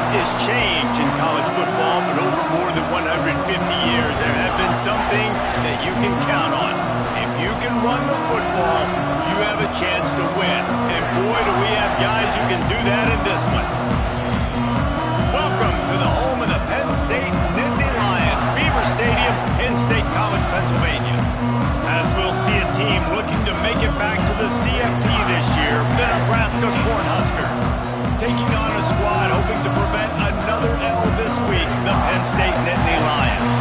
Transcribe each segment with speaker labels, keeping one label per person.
Speaker 1: is change in college football, but over more than 150 years, there have been some things that you can count on. If you can run the football, you have a chance to win. And boy, do we have guys who can do that in this one. Welcome to the home of the Penn State Nittany Lions, Beaver Stadium in State College, Pennsylvania. As we'll see a team looking to make it back to the CFP this year, the Nebraska Cornhuskers. Taking on a squad hoping to prevent another L this week, the Penn State Nittany Lions.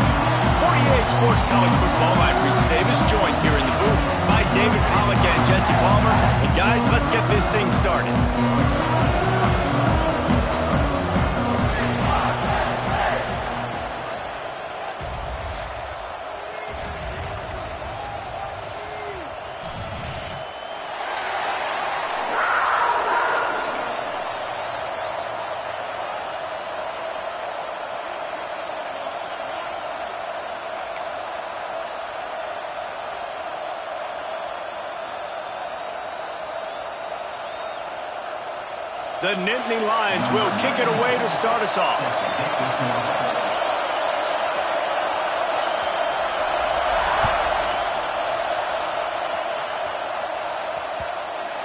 Speaker 1: 48 Sports College Football, I'm Reese Davis, joined here in the booth by David Pollack and Jesse Palmer. And guys, let's get this thing started. The Nittany Lions will kick it away to start us off.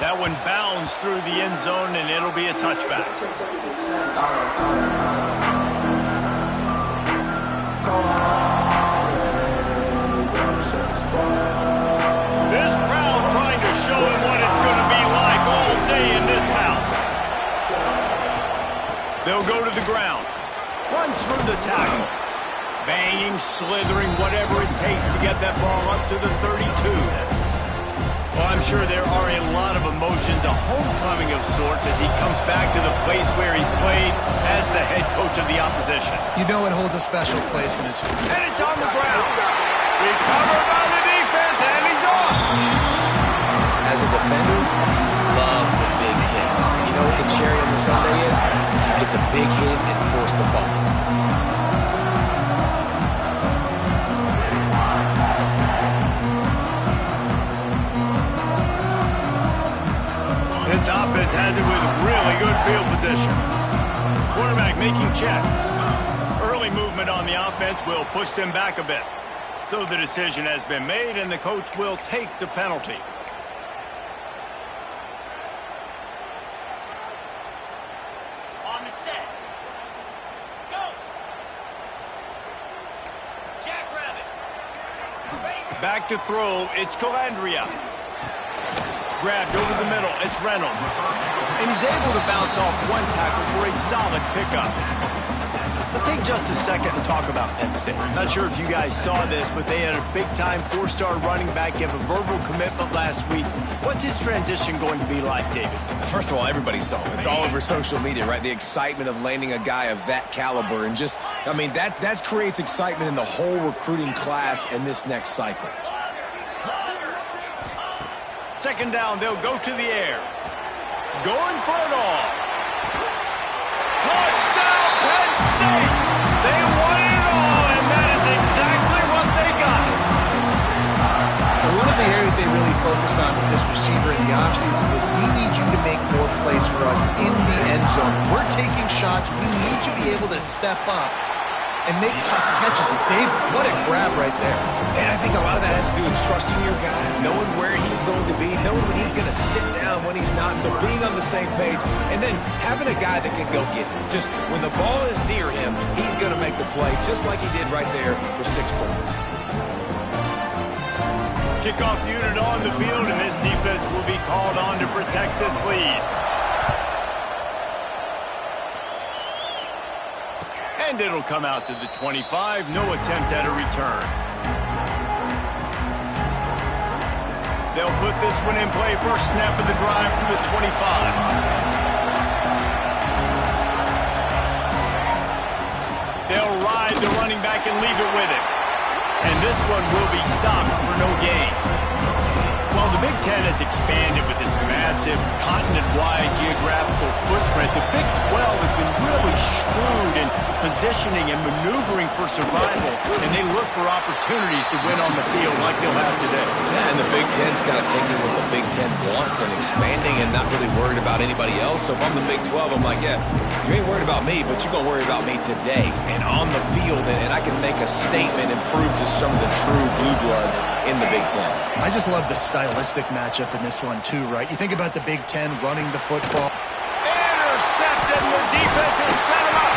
Speaker 1: That one bounds through the end zone, and it'll be a touchback. This crowd trying to show him what it's going to be like all day in this house. They'll go to the ground. Runs through the tackle. Banging, slithering, whatever it takes to get that ball up to the 32. Well, I'm sure there are a lot of emotions, a homecoming of sorts, as he comes back to the place where he played as the head coach of the opposition.
Speaker 2: You know it holds a special place in his heart.
Speaker 1: And it's on the ground. Recovered by the defense, and he's off.
Speaker 3: As a defender, love the big hits. And you know what the cherry on the sundae is? You get the big hit and force the fall.
Speaker 1: This offense has it with really good field position. Quarterback making checks. Early movement on the offense will push them back a bit. So the decision has been made, and the coach will take the penalty. Back to throw, it's Calandria. Grabbed over the middle, it's Reynolds. And he's able to bounce off one tackle for a solid pickup. Let's take just a second and talk about Penn State. Not sure if you guys saw this, but they had a big-time four-star running back give a verbal commitment last week. What's his transition going to be like, David?
Speaker 3: First of all, everybody saw it. It's all over social media, right? The excitement of landing a guy of that caliber. And just, I mean, that creates excitement in the whole recruiting class in this next cycle.
Speaker 1: Second down, they'll go to the air. Going for it all. Touchdown, Penn State! They won it all, and that is exactly what they got.
Speaker 2: One of the areas they really focused on with this receiver in the offseason was we need you to make more plays for us in the end zone. We're taking shots. We need you to be able to step up and make tough catches. And David, what a grab right there.
Speaker 3: And I think a lot of that has to do with trusting your guy, knowing where he's going to be, knowing when he's going to sit down, when he's not, so being on the same page, and then having a guy that can go get it. Just when the ball is near him, he's going to make the play, just like he did right there for 6 points.
Speaker 1: Kickoff unit on the field, and this defense will be called on to protect this lead. And it'll come out to the 25. No attempt at a return. They'll put this one in play. First snap of the drive from the 25. They'll ride the running back and leave it with him. And this one will be stopped for no gain. Well, the Big Ten has expanded with this massive continent-wide geographical footprint. The Big 12 has been really shrewd in positioning and maneuvering for survival, and they look for opportunities to win on the field like they'll have today.
Speaker 3: Yeah, and the Big Ten's kind of taking what the Big Ten wants and expanding and not really worried about anybody else. So if I'm the Big 12, I'm like, yeah, you ain't worried about me, but you're going to worry about me today and on the field, and I can make a statement and prove to some of the true blue bloods in the Big Ten.
Speaker 2: I just love the stylistic matchup in this one, too, right? You think about the Big Ten running the football.
Speaker 1: Intercepted, and the defense has set him up.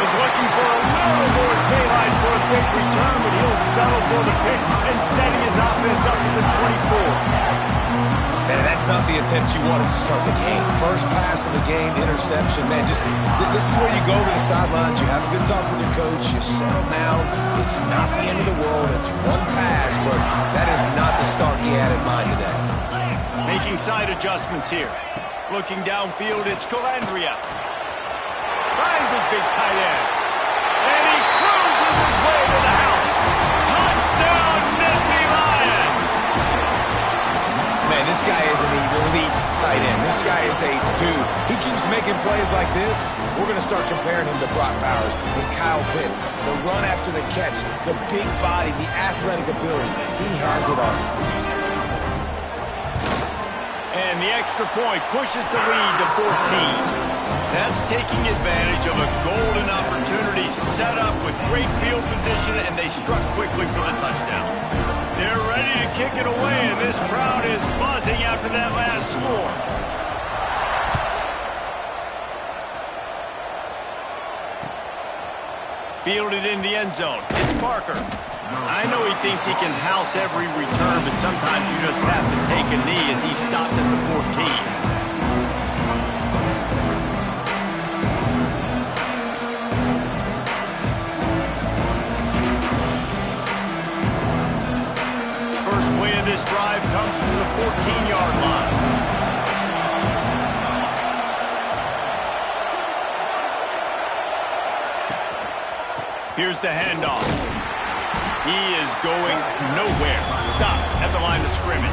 Speaker 1: Was looking for a little more daylight for a big return, but he'll settle for the pick and setting his offense up to the 24.
Speaker 3: Man, that's not the attempt you wanted to start the game. First pass of the game, interception. Man, just this is where you go to the sidelines. You have a good talk with your coach. You settle down. It's not the end of the world. It's one pass, but that is not the start he had in mind today.
Speaker 1: Making side adjustments here. Looking downfield, it's Calandria. Finds his big tight end. And he cruises his way to the house. Touchdown, Nittany Lions!
Speaker 3: Man, this guy is an elite tight end. This guy is a dude. He keeps making plays like this. We're going to start comparing him to Brock Bowers and Kyle Pitts. The run after the catch, the big body, the athletic ability. He has it all.
Speaker 1: And the extra point pushes the lead to 14. That's taking advantage of a golden opportunity set up with great field position, and they struck quickly for the touchdown. They're ready to kick it away, and this crowd is buzzing after that last score. Fielded in the end zone. It's Parker. I know he thinks he can house every return, but sometimes you just have to take a knee as he stopped at the 14. First play of this drive comes from the 14-yard line. Here's the handoff. He is going nowhere. Stop at the line of scrimmage.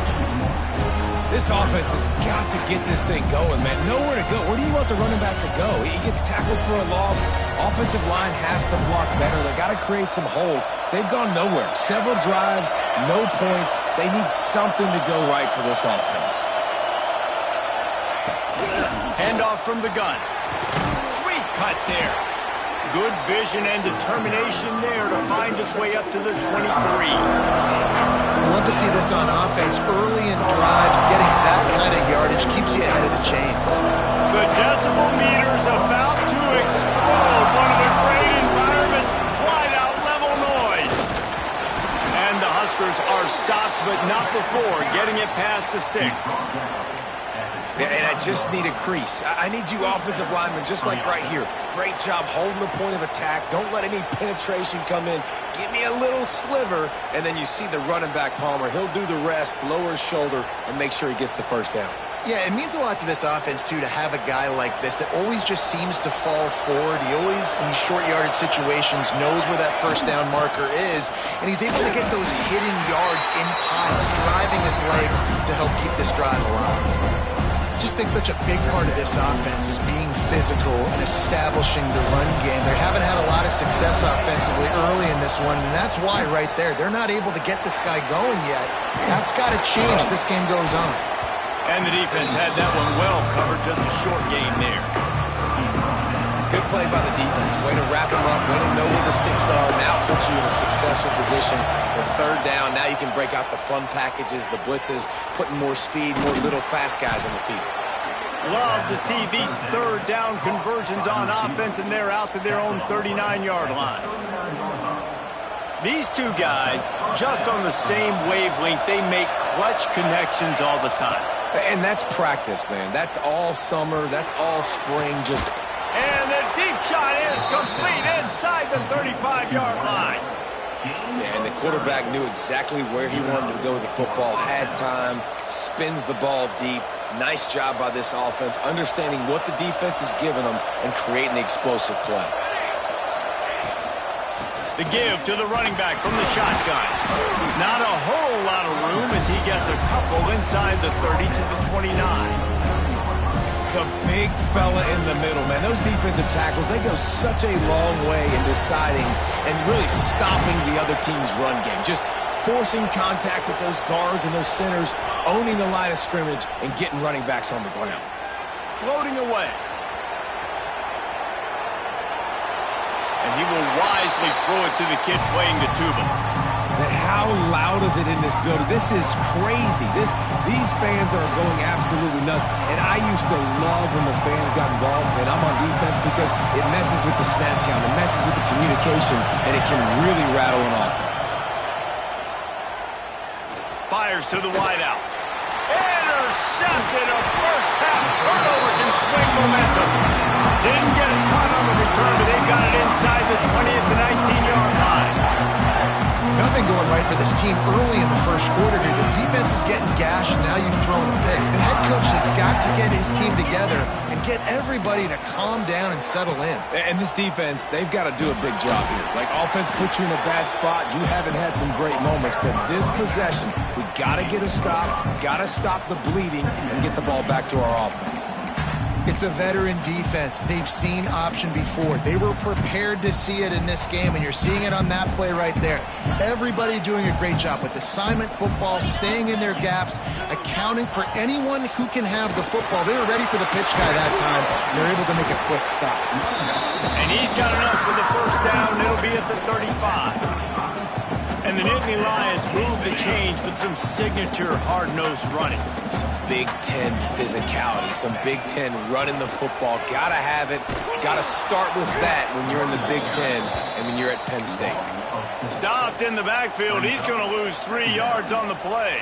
Speaker 3: This offense has got to get this thing going, man. Nowhere to go. Where do you want the running back to go? He gets tackled for a loss. Offensive line has to block better. They got to create some holes. They've gone nowhere. Several drives, no points. They need something to go right for this offense.
Speaker 1: Handoff from the gun. Sweet cut there. Good vision and determination there to find his way up to the 23.
Speaker 2: I love to see this on offense. Early in drives, getting that kind of yardage keeps you ahead of the chains.
Speaker 1: The decibel meter's about to explode. One of the great environments, wide out level noise. And the Huskers are stopped, but not before getting it past the sticks.
Speaker 3: Yeah, and I just need a crease. I need you offensive linemen just like right here. Great job holding the point of attack. Don't let any penetration come in. Give me a little sliver, and then you see the running back, Palmer. He'll do the rest, lower his shoulder, and make sure he gets the first down.
Speaker 2: Yeah, it means a lot to this offense, too, to have a guy like this that always just seems to fall forward. He always, in these short yardage situations, knows where that first down marker is, and he's able to get those hidden yards in piles, driving his legs to help keep this drive alive. I just think such a big part of this offense is being physical and establishing the run game. They haven't had a lot of success offensively early in this one, and that's why right there, they're not able to get this guy going yet. That's got to change as this game goes on.
Speaker 1: And the defense had that one well covered, just a short game there.
Speaker 3: Good play by the defense. Way to wrap him up, way to know where the sticks are. Now puts you in a successful position for third down. Now you can break out the fun packages, the blitzes, putting more speed, more little fast guys on the field.
Speaker 1: Love to see these third down conversions on offense, and they're out to their own 39-yard line. These two guys, just on the same wavelength, they make clutch connections all the time.
Speaker 3: And that's practice, man. That's all summer. That's all spring.
Speaker 1: And the deep shot is complete inside the 35-yard line.
Speaker 3: And the quarterback knew exactly where he wanted to go with the football, had time, spins the ball deep. Nice job by this offense, understanding what the defense is giving them and creating the explosive play.
Speaker 1: The give to the running back from the shotgun. Not a whole lot of room as he gets a couple inside the 30 to the 29.
Speaker 3: The big fella in the middle, man. Those defensive tackles, they go such a long way in deciding and really stopping the other team's run game. Just forcing contact with those guards and those centers, owning the line of scrimmage, and getting running backs on the ground.
Speaker 1: Floating away. And he will wisely throw it to the kid playing the tuba.
Speaker 3: And how loud is it in this building? This is crazy. These fans are going absolutely nuts. And I used to love when the fans got involved, and I'm on defense because it messes with the snap count, it messes with the communication, and it can really rattle an offense.
Speaker 1: Fires to the wideout. Intercepted. A first half turnover can swing momentum. Didn't get a ton on the return, but they've got it inside the 20th to 19-yard line.
Speaker 2: Nothing going right for this team early in the first quarter here. The defense is getting gashed, and now you've thrown a pick. The head coach has got to get his team together and get everybody to calm down and settle in.
Speaker 3: And this defense, they've got to do a big job here. Like, offense puts you in a bad spot. You haven't had some great moments, but this possession, we got to get a stop, got to stop the bleeding, and get the ball back to our offense.
Speaker 2: It's a veteran defense. They've seen option before. They were prepared to see it in this game, and you're seeing it on that play right there. Everybody doing a great job with assignment football, staying in their gaps, accounting for anyone who can have the football. They were ready for the pitch guy that time. They're able to make a quick stop.
Speaker 1: And he's got enough for the first down. It'll be at the 35. And the Nittany Lions move the change with some signature hard-nosed running.
Speaker 3: Some Big Ten physicality, some Big Ten running the football. Gotta have it. Gotta start with that when you're in the Big Ten and when you're at Penn State.
Speaker 1: Stopped in the backfield. He's going to lose 3 yards on the play.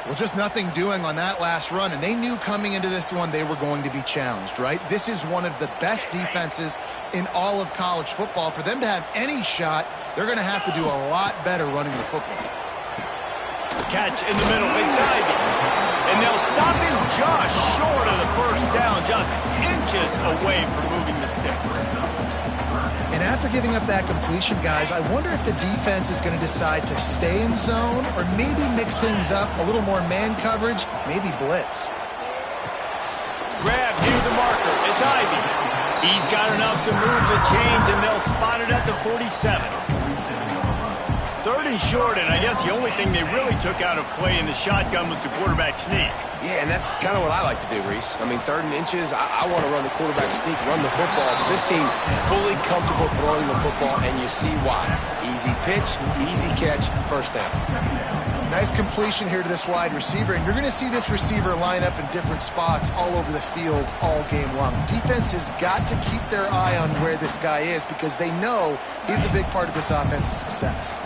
Speaker 2: Well, just nothing doing on that last run, and they knew coming into this one they were going to be challenged, right? This is one of the best defenses in all of college football. For them to have any shot, they're going to have to do a lot better running the football.
Speaker 1: Catch in the middle. It's Ivy. And they'll stop him just short of the first down, just inches away from moving the sticks.
Speaker 2: And after giving up that completion, guys, I wonder if the defense is going to decide to stay in zone or maybe mix things up, a little more man coverage, maybe blitz.
Speaker 1: Grab near the marker. It's Ivy. He's got enough to move the chains, and they'll spot it at the 47. 3rd and short, and I guess the only thing they really took out of play in the shotgun was the quarterback sneak.
Speaker 3: Yeah, and that's kind of what I like to do, Reese. I mean, 3rd and inches, I want to run the quarterback sneak, run the football. But this team fully comfortable throwing the football, and you see why. Easy pitch, easy catch, first down.
Speaker 2: Nice completion here to this wide receiver, and you're going to see this receiver line up in different spots all over the field all game long. Defense has got to keep their eye on where this guy is because they know he's a big part of this offense's success.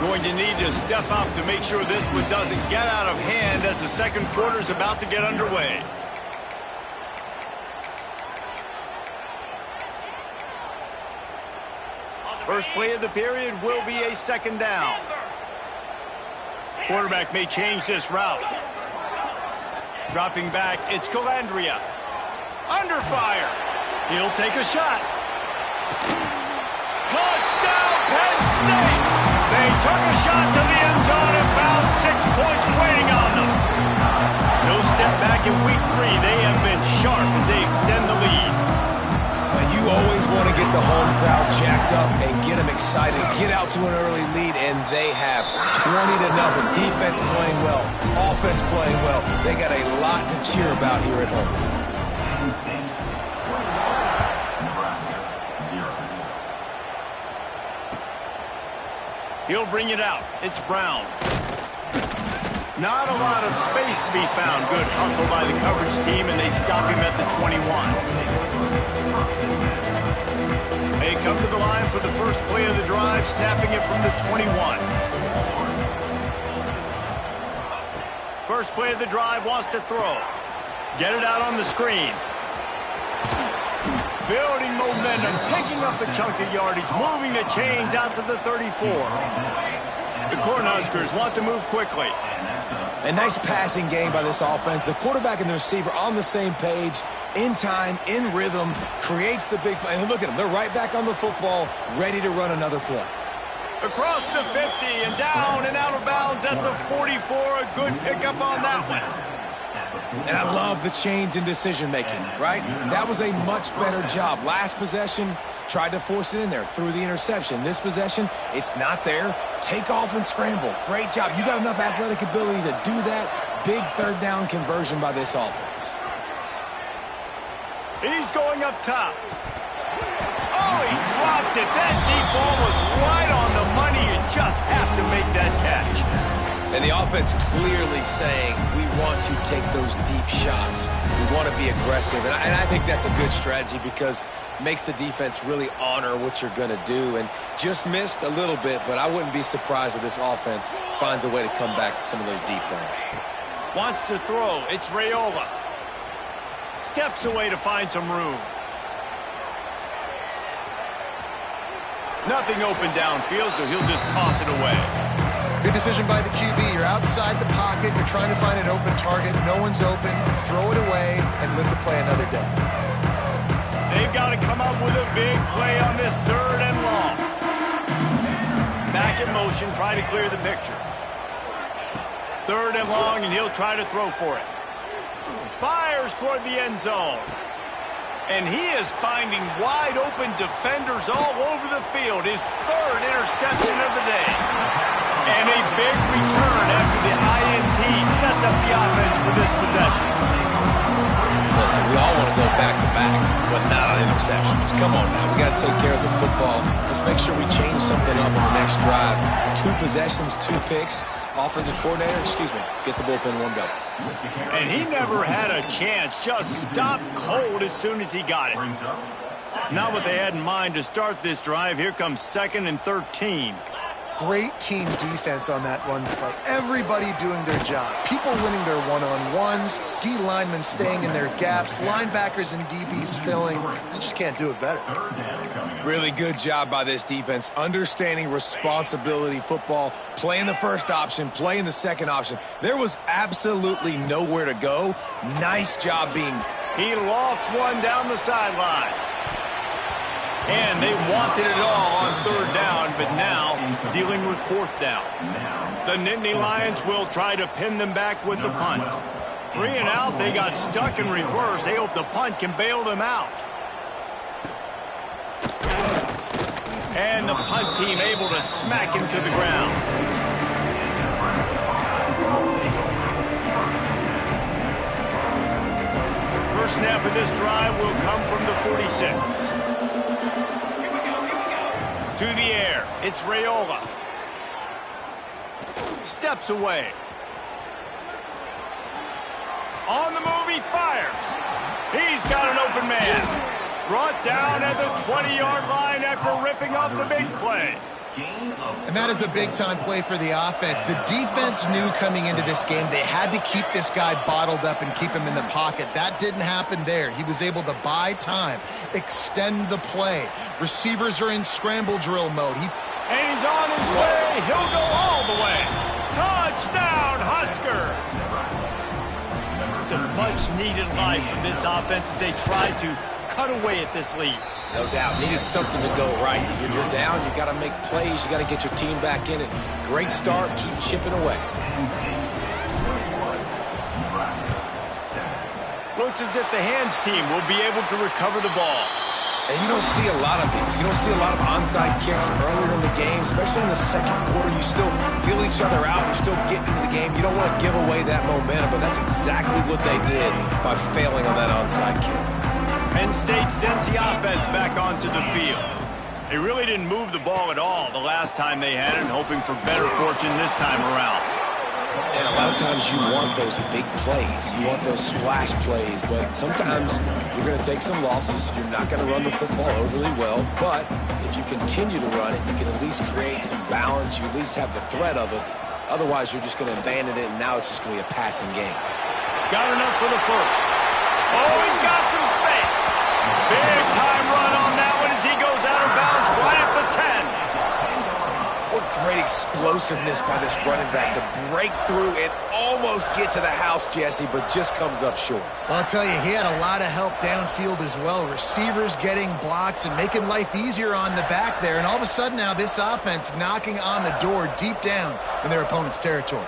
Speaker 1: Going to need to step up to make sure this one doesn't get out of hand as the second quarter is about to get underway. First play of the period will be a second down. Quarterback may change this route. Dropping back, it's Calandria. Under fire. He'll take a shot. Touchdown, Penn State! They took a shot to the end zone and found 6 points waiting on them. No step back in week 3. They have been sharp as they extend the lead.
Speaker 3: You always want to get the home crowd jacked up and get them excited, get out to an early lead, and they have 20-0. Defense playing well, offense playing well. They got a lot to cheer about here at home.
Speaker 1: He'll bring it out. It's Brown. Not a lot of space to be found. Good hustle by the coverage team, and they stop him at the 21. They come to the line for the first play of the drive, snapping it from the 21. First play of the drive, wants to throw. Get it out on the screen. Building momentum, picking up a chunk of yardage, moving the chains out to the 34. The Cornhuskers want to move quickly.
Speaker 3: A nice passing game by this offense. The quarterback and the receiver on the same page, in time, in rhythm, creates the big play. And look at them. They're right back on the football, ready to run another play.
Speaker 1: Across the 50 and down and out of bounds at the 44. A good pickup on that one.
Speaker 3: And I love the change in decision-making, right? That was a much better job. Last possession, tried to force it in there, threw the interception. This possession, it's not there. Take off and scramble. Great job. You got enough athletic ability to do that. Big third down conversion by this offense.
Speaker 1: He's going up top. Oh, he dropped it. That deep ball was right on the money. You just have to make that catch.
Speaker 3: And the offense clearly saying, we want to take those deep shots. We want to be aggressive. And I think that's a good strategy because it makes the defense really honor what you're going to do. And just missed a little bit, but I wouldn't be surprised if this offense finds a way to come back to some of those deep things.
Speaker 1: Wants to throw. It's Raiola. Steps away to find some room. Nothing open downfield, so he'll just toss it away.
Speaker 2: Good decision by the QB. You're outside the pocket. You're trying to find an open target. No one's open. Throw it away and live to play another day.
Speaker 1: They've got to come up with a big play on this 3rd and long. Back in motion, try to clear the picture. 3rd and long, and he'll try to throw for it. Fires toward the end zone. And he is finding wide open defenders all over the field. His 3rd interception of the day. And a big return after the INT sets up the offense for this possession.
Speaker 3: Listen, we all want to go back-to-back, but not on interceptions. Come on now. We got to take care of the football. Let's make sure we change something up on the next drive. 2 possessions, 2 picks. Offensive coordinator, get the bullpen warmed up.
Speaker 1: And he never had a chance. Just stopped cold as soon as he got it. Not what they had in mind to start this drive. Here comes 2nd and 13.
Speaker 2: Great team defense on that run play. Everybody doing their job. People winning their one-on-ones. D linemen staying in their gaps. Linebackers and DBs filling. You just can't do it better.
Speaker 3: Really good job by this defense. Understanding responsibility football. Playing the first option. Playing the second option. There was absolutely nowhere to go. Nice job being...
Speaker 1: He lofts one down the sideline. And they wanted it all on 3rd down, but now dealing with 4th down. The Nittany Lions will try to pin them back with the punt. 3 and out, they got stuck in reverse. They hope the punt can bail them out. And the punt team able to smack him to the ground. First snap of this drive will come from the 46. To the air, it's Raiola. Steps away. On the move, he fires. He's got an open man. Brought down at the 20-yard line after ripping off the big play.
Speaker 2: And that is a big-time play for the offense. The defense knew coming into this game they had to keep this guy bottled up and keep him in the pocket. That didn't happen there. He was able to buy time, extend the play. Receivers are in scramble drill mode.
Speaker 1: And he's on his way. He'll go all the way. Touchdown, Husker! It's a much-needed life from this offense as they try to cut away at this lead.
Speaker 3: No doubt. Needed something to go right. When you're down, you got to make plays. You got to get your team back in it. Great start. Keep chipping away.
Speaker 1: Looks as if the hands team will be able to recover the ball.
Speaker 3: And you don't see a lot of these. You don't see a lot of onside kicks earlier in the game, especially in the 2nd quarter. You still feel each other out. You're still getting into the game. You don't want to give away that momentum, but that's exactly what they did by failing on that onside kick.
Speaker 1: Penn State sends the offense back onto the field. They really didn't move the ball at all the last time they had it, hoping for better fortune this time around.
Speaker 3: And a lot of times you want those big plays. You want those splash plays, but sometimes you're going to take some losses. You're not going to run the football overly well, but if you continue to run it, you can at least create some balance. You at least have the threat of it. Otherwise, you're just going to abandon it, and now it's just going to be a passing game.
Speaker 1: Got enough for the first. Oh, he's got some space. Big time run on that one as he goes out of bounds right at the 10.
Speaker 3: What great explosiveness by this running back to break through and almost get to the house, Jesse, but just comes up short.
Speaker 2: Well, I'll tell you, he had a lot of help downfield as well. Receivers getting blocks and making life easier on the back there. And all of a sudden now this offense knocking on the door deep down in their opponent's territory.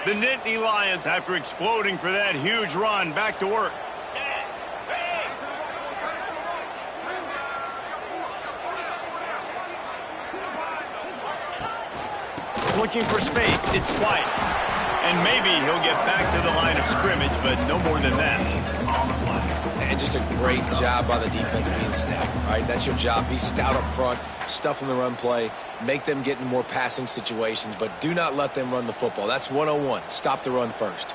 Speaker 1: The Nittany Lions, after exploding for that huge run, back to work. Looking for space. It's White. And maybe he'll get back to the line of scrimmage, but no more than that.
Speaker 3: And just a great job by the defense being stout, right? That's your job. Be stout up front, stuff in the run play, make them get in more passing situations, but do not let them run the football. That's 101. Stop the run first.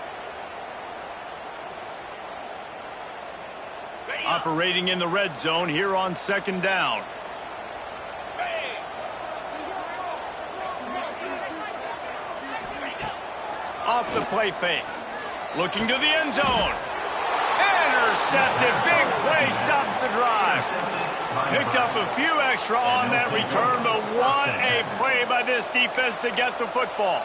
Speaker 1: Operating in the red zone here on second down. Off the play fake. Looking to the end zone. Intercepted. Big play stops the drive. Picked up a few extra on that return, but what a play by this defense to get the football.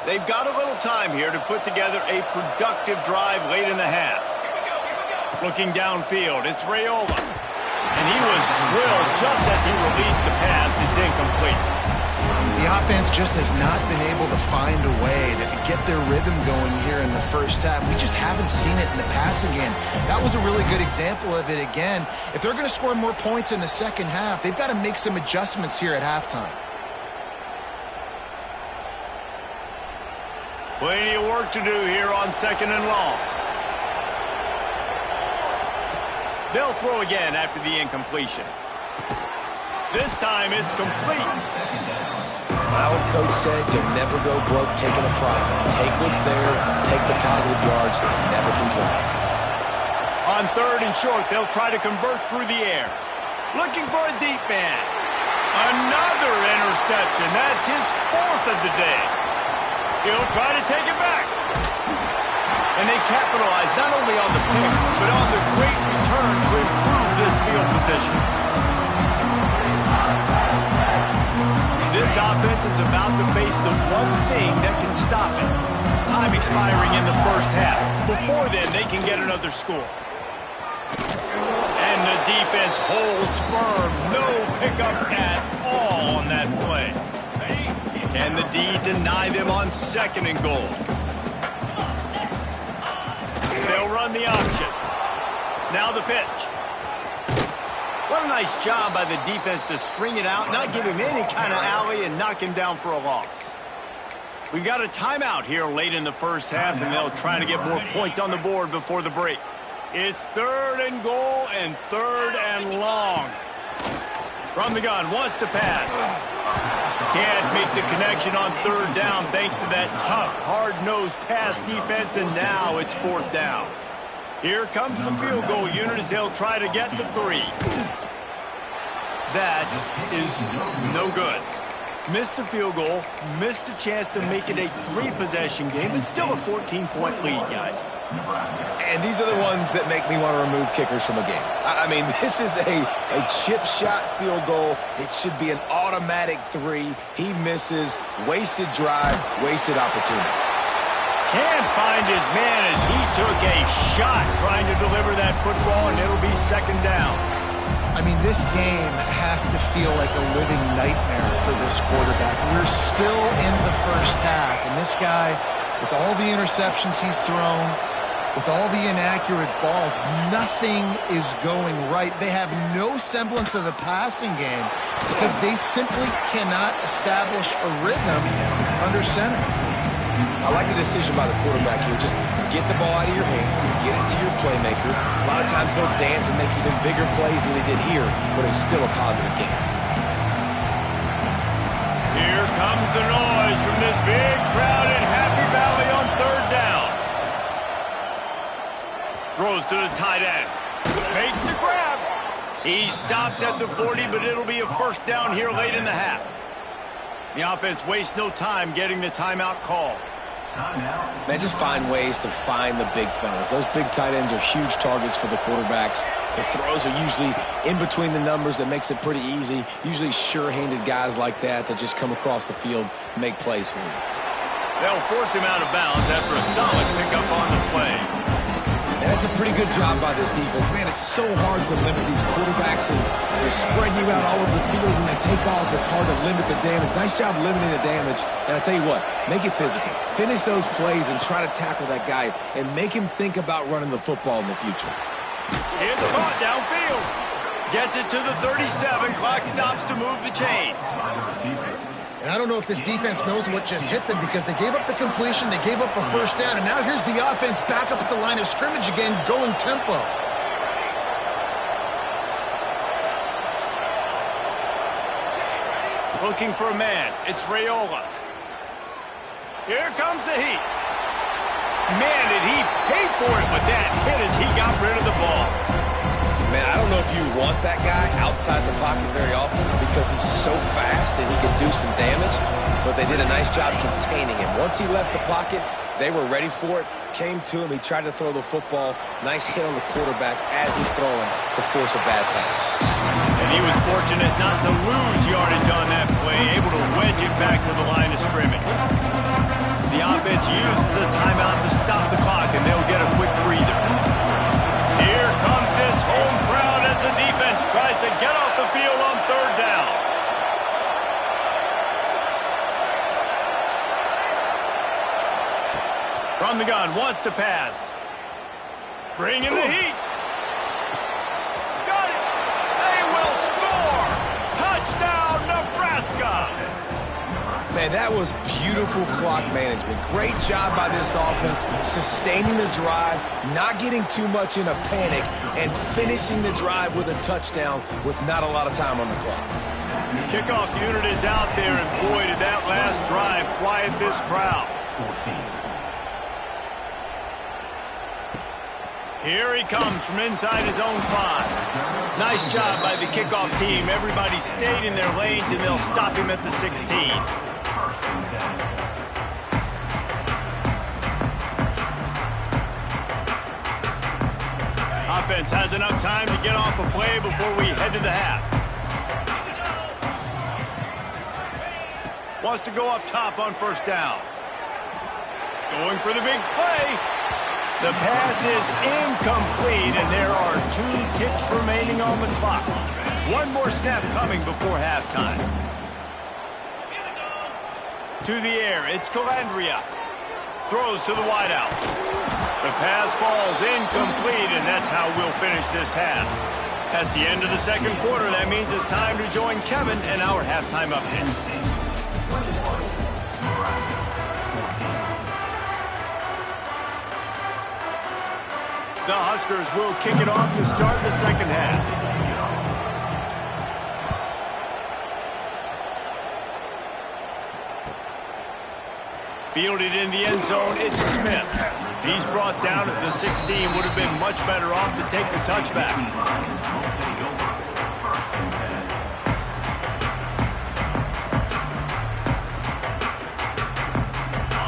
Speaker 1: They've got a little time here to put together a productive drive late in the half. Looking downfield, it's Raiola. And he was drilled just as he released the pass. It's incomplete.
Speaker 2: The offense just has not been able to find a way to get their rhythm going here in the first half. We just haven't seen it in the passing game. That was a really good example of it again. If they're going to score more points in the second half, they've got to make some adjustments here at halftime.
Speaker 1: Plenty of work to do here on second and long. They'll throw again after the incompletion. This time it's complete.
Speaker 3: My old coach said you'll never go broke taking a profit. Take what's there, take the positive yards, and never complain.
Speaker 1: On third and short, they'll try to convert through the air. Looking for a deep man. Another interception. That's his fourth of the day. He'll try to take it back. And they capitalize not only on the pick, but on the great return to improve this field position. This offense is about to face the one thing that can stop it. Time expiring in the first half. Before then, they can get another score. And the defense holds firm. No pickup at all on that play. Can the D deny them on second and goal? They'll run the option. Now the pitch. What a nice job by the defense to string it out, not give him any kind of alley, and knock him down for a loss. We got a timeout here late in the first half, and they'll try to get more points on the board before the break. It's third and goal and third and long. From the gun, wants to pass. Can't make the connection on third down thanks to that tough, hard-nosed pass defense, and now it's fourth down. Here comes the field goal unit as they'll try to get the 3. That is no good. Missed the field goal, missed the chance to make it a 3-possession game, but still a 14-point lead, guys.
Speaker 3: And these are the ones that make me want to remove kickers from a game. I mean, this is a chip shot field goal. It should be an automatic 3. He misses, wasted drive, wasted opportunity.
Speaker 1: Can't find his man as he took a shot trying to deliver that football, and it'll be second down.
Speaker 2: I mean, this game has to feel like a living nightmare for this quarterback. We're still in the first half, and this guy, with all the interceptions he's thrown, with all the inaccurate balls, nothing is going right. They have no semblance of a passing game because they simply cannot establish a rhythm under center.
Speaker 3: I like the decision by the quarterback here. Just get the ball out of your hands, get it to your playmaker. A lot of times they'll dance and make even bigger plays than they did here, but it was still a positive game.
Speaker 1: Here comes the noise from this big crowd in Happy Valley on third down. Throws to the tight end. Makes the grab. He stopped at the 40, but it'll be a first down here late in the half. The offense wastes no time getting the timeout call.
Speaker 3: Man, just find ways to find the big fellas. Those big tight ends are huge targets for the quarterbacks. The throws are usually in between the numbers. That makes it pretty easy. Usually sure-handed guys like that just come across the field, make plays for you.
Speaker 1: They'll force him out of bounds after a solid pickup on the play.
Speaker 3: And that's a pretty good job by this defense. Man, it's so hard to limit these quarterbacks, and they're spreading you out all over the field. When they take off, it's hard to limit the damage. Nice job limiting the damage. And I tell you what, make it physical. Finish those plays and try to tackle that guy and make him think about running the football in the future.
Speaker 1: It's caught downfield. Gets it to the 37. Clock stops to move the chains.
Speaker 2: And I don't know if this defense knows what just hit them, because they gave up the completion, they gave up a first down, and now here's the offense back up at the line of scrimmage again, going tempo.
Speaker 1: Looking for a man. It's Raiola. Here comes the heat. Man, did he pay for it with that hit as he got rid of the ball.
Speaker 3: Man, I don't know if you want that guy outside the pocket very often because he's so fast and he can do some damage, but they did a nice job containing him. Once he left the pocket, they were ready for it, came to him, he tried to throw the football. Nice hit on the quarterback as he's throwing to force a bad pass.
Speaker 1: And he was fortunate not to lose yardage on that play, able to wedge it back to the line of scrimmage. The offense uses a timeout to stop the clock, and they'll get a quick breather. Here comes this home crowd as the defense tries to get off the field on third down. From the gun, wants to pass. Bring in the heat. Got it. They will score. Touchdown, Nebraska.
Speaker 3: Man, that was beautiful clock management. Great job by this offense, sustaining the drive, not getting too much in a panic, and finishing the drive with a touchdown with not a lot of time on the clock.
Speaker 1: The kickoff unit is out there, and boy, did that last drive quiet this crowd. Here he comes from inside his own 5. Nice job by the kickoff team. Everybody stayed in their lanes, and they'll stop him at the 16. Offense has enough time to get off a play before we head to the half. Wants to go up top on first down. Going for the big play. The pass is incomplete, and there are 2 ticks remaining on the clock. One more snap coming before halftime. To the air, it's Calandria. Throws to the wideout. The pass falls incomplete, and that's how we'll finish this half. That's the end of the second quarter. That means it's time to join Kevin and our halftime update. The Huskers will kick it off to start the second half. Fielded in the end zone, it's Smith. He's brought down at the 16. Would have been much better off to take the touchback.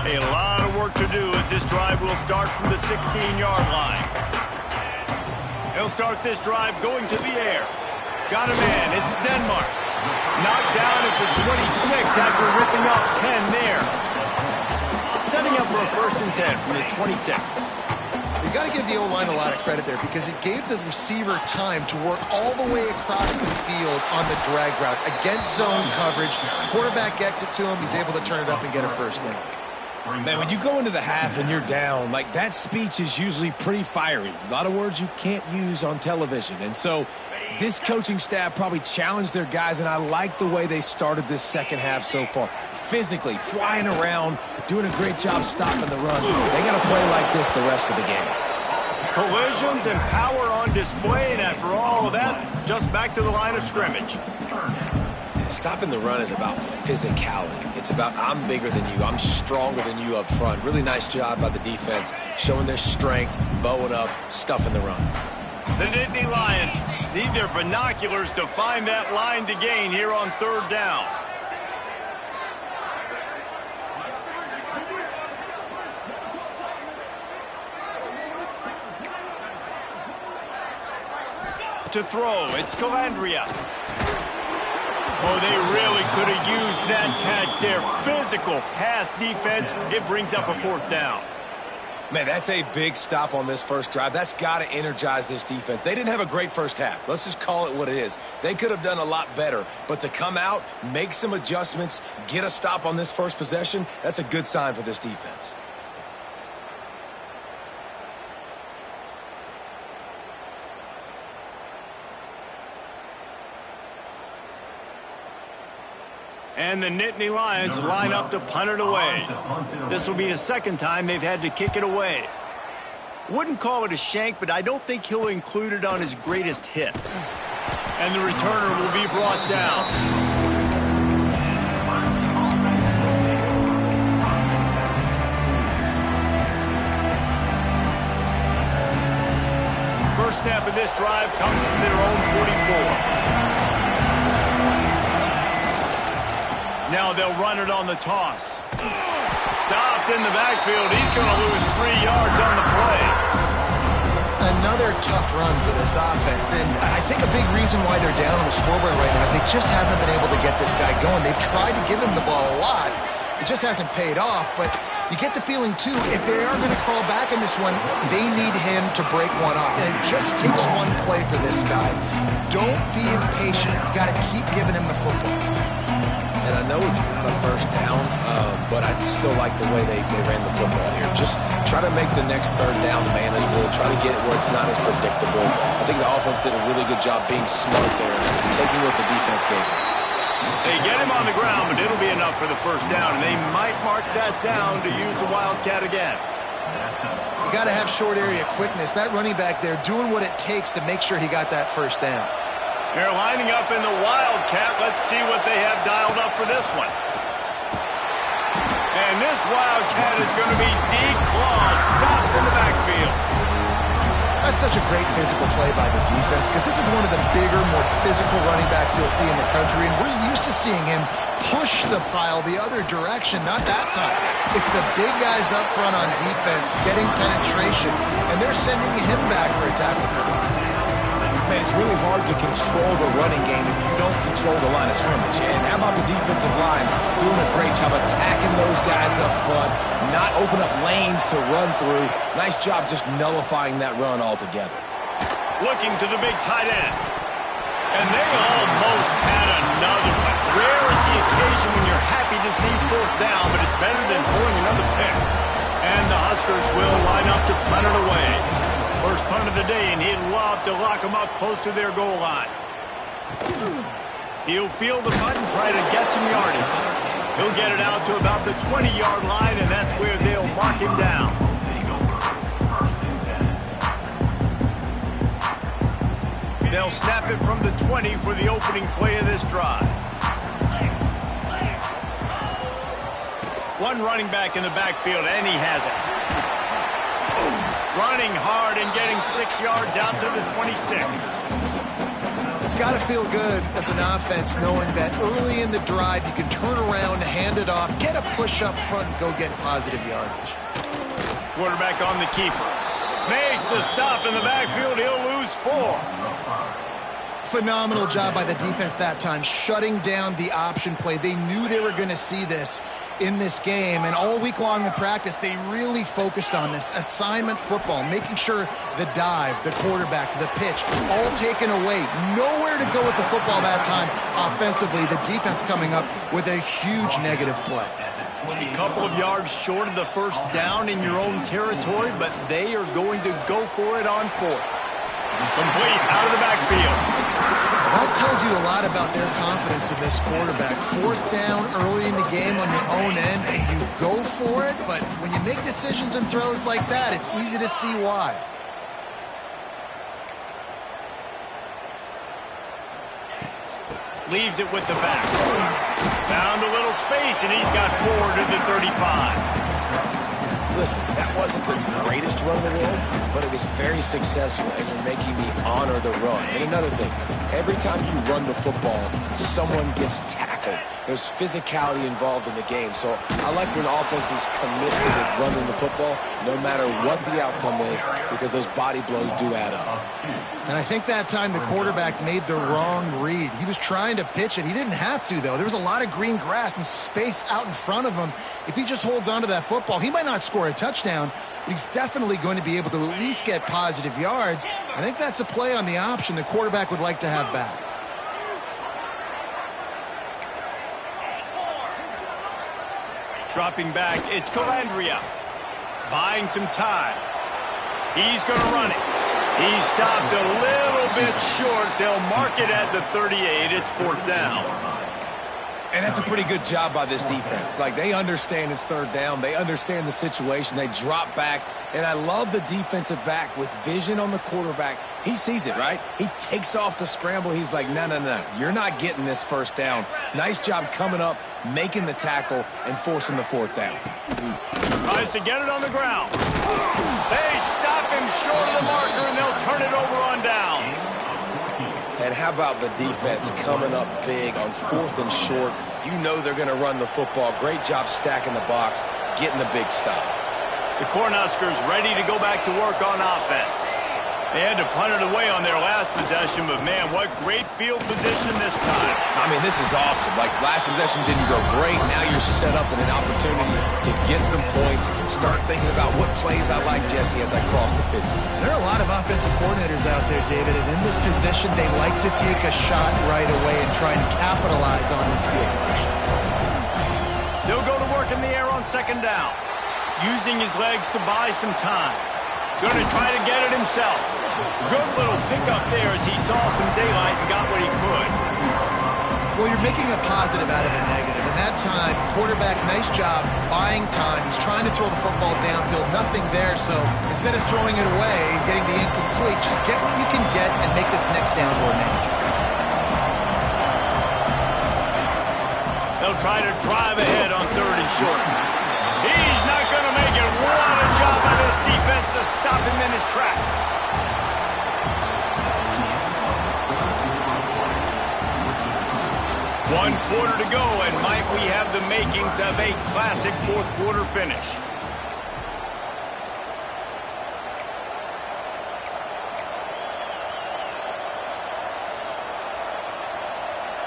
Speaker 1: A lot of work to do as this drive will start from the 16-yard line. He'll start this drive going to the air. Got a man, it's Denmark. Knocked down at the 26 after ripping off 10 there. Setting up for a 1st and 10 from the 26.
Speaker 2: You got to give the O-line a lot of credit there, because it gave the receiver time to work all the way across the field on the drag route against zone coverage. Quarterback gets it to him. He's able to turn it up and get a 1st down.
Speaker 3: Man, when you go into the half and you're down, like, that speech is usually pretty fiery. A lot of words you can't use on television. And so this coaching staff probably challenged their guys, and I like the way they started this second half so far. Physically, flying around, doing a great job stopping the run. They got to play like this the rest of the game.
Speaker 1: Collisions and power on display, and after all of that, just back to the line of scrimmage.
Speaker 3: Stopping the run is about physicality. It's about, I'm bigger than you, I'm stronger than you up front. Really nice job by the defense, showing their strength, bowing up, stuffing the run.
Speaker 1: The Nittany Lions need their binoculars to find that line to gain here on third down. To throw, it's Calandria. Oh, they really could have used that catch there. Physical pass defense. It brings up a fourth down.
Speaker 3: Man, that's a big stop on this first drive. That's got to energize this defense. They didn't have a great first half. Let's just call it what it is. They could have done a lot better. But to come out, make some adjustments, get a stop on this first possession, that's a good sign for this defense.
Speaker 1: And the Nittany Lions line up to punt it away. This will be the second time they've had to kick it away. Wouldn't call it a shank, but I don't think he'll include it on his greatest hits. And the returner will be brought down. First snap of this drive comes from their own 44. Now they'll run it on the toss. Stopped in the backfield. He's going to lose 3 yards on the play.
Speaker 2: Another tough run for this offense, and I think a big reason why they're down on the scoreboard right now is they just haven't been able to get this guy going. They've tried to give him the ball a lot. It just hasn't paid off, but you get the feeling, too, if they are going to crawl back in this one, they need him to break one off. And it just takes one play for this guy. Don't be impatient. You got to keep giving him the football.
Speaker 3: And I know it's not a first down, but I still like the way they ran the football here. Just try to make the next third down manageable. Try to get it where it's not as predictable. I think the offense did a really good job being smart there and taking what the defense gave them.
Speaker 1: They get him on the ground, but it'll be enough for the first down, and they might mark that down to use the Wildcat again.
Speaker 2: You got to have short area quickness. That running back there doing what it takes to make sure he got that first down.
Speaker 1: They're lining up in the Wildcat. Let's see what they have dialed up for this one. And this Wildcat is going to be declawed, stopped in the backfield.
Speaker 2: That's such a great physical play by the defense because this is one of the bigger, more physical running backs you'll see in the country, and we're used to seeing him push the pile the other direction. Not that time. It's the big guys up front on defense getting penetration, and they're sending him back for a tackle for loss.
Speaker 3: Man, it's really hard to control the running game if you don't control the line of scrimmage. And how about the defensive line doing a great job attacking those guys up front, not open up lanes to run through. Nice job just nullifying that run altogether.
Speaker 1: Looking to the big tight end. And they almost had another one. Rare is the occasion when you're happy to see fourth down, but it's better than pulling another pick. And the Huskers will line up to punt it away. First punt of the day, and he'd love to lock them up close to their goal line. He'll field the punt and try to get some yardage. He'll get it out to about the 20-yard line, and that's where they'll mark him down. They'll snap it from the 20 for the opening play of this drive. One running back in the backfield, and he has it. Running hard and getting 6 yards out to the 26.
Speaker 2: It's got to feel good as an offense knowing that early in the drive you can turn around, hand it off, get a push up front, and go get positive yardage.
Speaker 1: Quarterback on the keeper. Makes a stop in the backfield. He'll lose 4.
Speaker 2: Phenomenal job by the defense that time, shutting down the option play. They knew they were going to see this in this game, and all week long in practice, they really focused on this assignment football, making sure the dive, the quarterback, the pitch, all taken away. Nowhere to go with the football that time offensively. The defense coming up with a huge negative play.
Speaker 1: A couple of yards short of the first down in your own territory, but they are going to go for it on 4th. Complete out of the backfield.
Speaker 2: That tells you a lot about their confidence in this quarterback. 4th down early in the game on your own end, and you go for it, but when you make decisions and throws like that, it's easy to see why.
Speaker 1: Leaves it with the back. Found a little space, and he's got 4 to the 35.
Speaker 3: Listen, that wasn't the greatest run in the world, but it was very successful, and you're making me honor the run. And another thing, every time you run the football, someone gets tackled. There's physicality involved in the game. So I like when offenses commit to running the football, no matter what the outcome is, because those body blows do add up.
Speaker 2: And I think that time the quarterback made the wrong read. He was trying to pitch it. He didn't have to, though. There was a lot of green grass and space out in front of him. If he just holds on to that football, he might not score a touchdown, but he's definitely going to be able to at least get positive yards. I think that's a play on the option the quarterback would like to have back.
Speaker 1: Dropping back, it's Calandria. Buying some time. He's going to run it. He stopped a little bit short. They'll mark it at the 38. It's 4th down.
Speaker 3: And that's a pretty good job by this defense. Like, they understand it's 3rd down. They understand the situation. They drop back. And I love the defensive back with vision on the quarterback. He sees it, right? He takes off the scramble. He's like, no, no, no. You're not getting this 1st down. Nice job coming up, making the tackle, and forcing the 4th down.
Speaker 1: Tries to get it on the ground. They stop him short of the marker, and they'll turn it over on downs.
Speaker 3: And how about the defense coming up big on 4th and short? You know they're going to run the football. Great job stacking the box, getting the big stop.
Speaker 1: The Cornhuskers ready to go back to work on offense. They had to punt it away on their last possession, but man, what great field position this time.
Speaker 3: I mean, this is awesome. Like, last possession didn't go great. Now you're set up in an opportunity to get some points. Start thinking about what plays I like, Jesse, as I cross the 50.
Speaker 2: There are a lot of offensive coordinators out there, David, and in this position, they like to take a shot right away and try and capitalize on this field position.
Speaker 1: They'll go to work in the air on 2nd down, using his legs to buy some time. Going to try to get it himself. Good little pickup there as he saw some daylight and got what he could.
Speaker 2: Well, you're making a positive out of a negative. And that time, quarterback, nice job buying time. He's trying to throw the football downfield. Nothing there, so instead of throwing it away and getting the incomplete, just get what you can get and make this next down more manageable.
Speaker 1: They'll try to drive ahead on 3rd and short. He's not going to make it. What a job by this defense to stop him in his tracks. One quarter to go, and might we have the makings of a classic 4th quarter finish.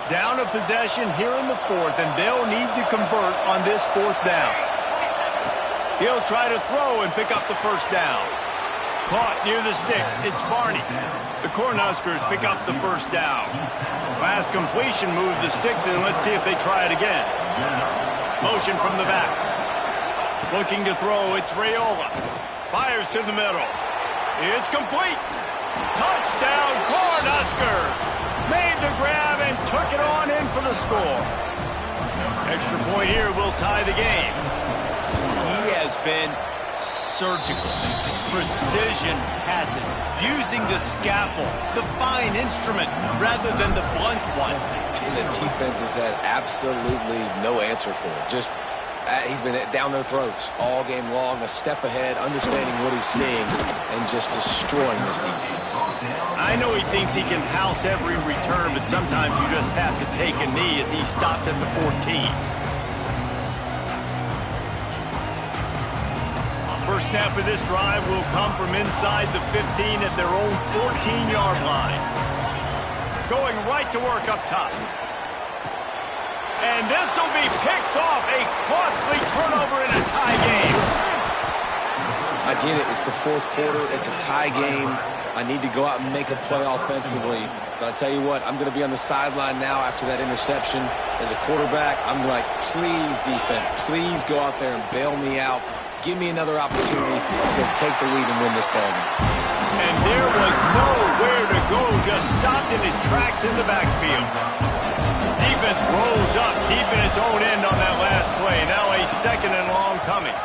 Speaker 1: Down a possession here in the 4th, and they'll need to convert on this 4th down. He'll try to throw and pick up the 1st down. Caught near the sticks. It's Barney. The Cornhuskers pick up the 1st down. Last completion moved the sticks, and let's see if they try it again. Motion from the back. Looking to throw, it's Raiola. Fires to the middle. It's complete. Touchdown, Cornhuskers. Made the grab and took it on in for the score. Extra point here will tie the game. He has been surgical. Precision passes. Using the scalpel, the fine instrument, rather than the blunt one.
Speaker 3: And the defense has had absolutely no answer for it. Just, he's been down their throats all game long, a step ahead, understanding what he's seeing, and just destroying this defense.
Speaker 1: I know he thinks he can house every return, but sometimes you just have to take a knee as he stopped at the 14. First snap of this drive will come from inside the 15 at their own 14-yard line. Going right to work up top. And this will be picked off. A costly turnover in a tie game.
Speaker 3: I get it. It's the 4th quarter. It's a tie game. I need to go out and make a play offensively. But I'll tell you what, I'm going to be on the sideline now after that interception. As a quarterback, I'm like, please, defense, please go out there and bail me out. Give me another opportunity to go take the lead and win this ball game.
Speaker 1: And there was nowhere to go, just stopped in his tracks in the backfield. Defense rolls up deep in its own end on that last play. Now a 2nd and long coming.